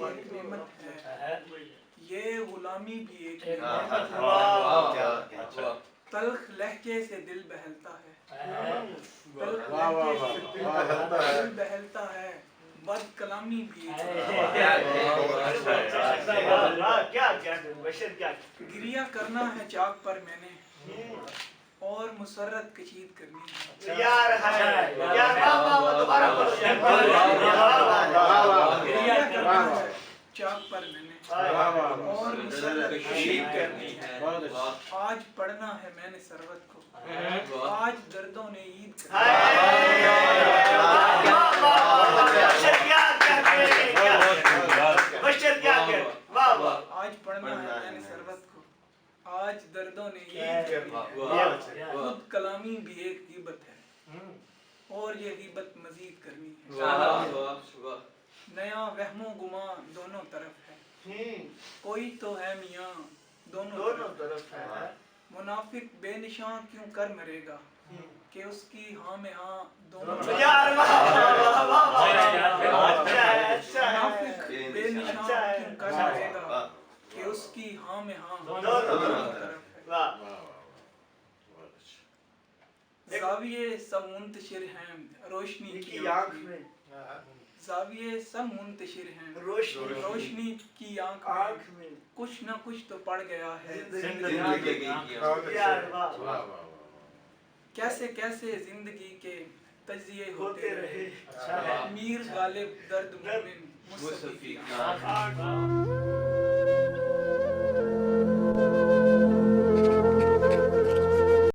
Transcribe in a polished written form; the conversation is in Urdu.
ایک نعمت ہے، یہ غلامی بھی ایک نعمت ہے، تلخ لہجے سے دل بہلتا ہے، تلخ لہجے سے دل بہلتا ہے، بد کلامی بھی ایک گریہ کرنا ہے چاک پر میں نے اور مسرت کشید کرنی ہے، گریہ کرنا ہے چاک پر میں نے اور مسرت کشید کرنی ہے، آج پڑھنا ہے میں نے سرورت کو، آج دردوں نے عید کرنی ہے، آج پڑھنا ہے میں نے سرورت کو، آج دردوں نے عید کرنی ہے، خود کلامی بھی ایک غیبت ہے اور یہ غیبت مزید کرنی ہے، نیا وہم و گماں دونوں طرف ہے، کوئی تو ہے میاں دونوں طرف ہے، منافق بے نشان کیوں کر مرے گا کہ اس کی ہاں میں ہاں دونوں طرف ہے، منافق بے نشان کیوں کر مرے گا کہ اس کی ہاں میں ہاں دونوں طرف ہے، زاویے سب منتشر ہیں روشنی کی آنکھ میں، زاویے سب منتشر ہیں روشنی کی آنکھ میں، کچھ نہ کچھ تو پڑ گیا ہے زندگی کی، کیسے کیسے زندگی کے تجزیے ہوتے رہے، میر غالب درد مومن مصطفی کی آنکھ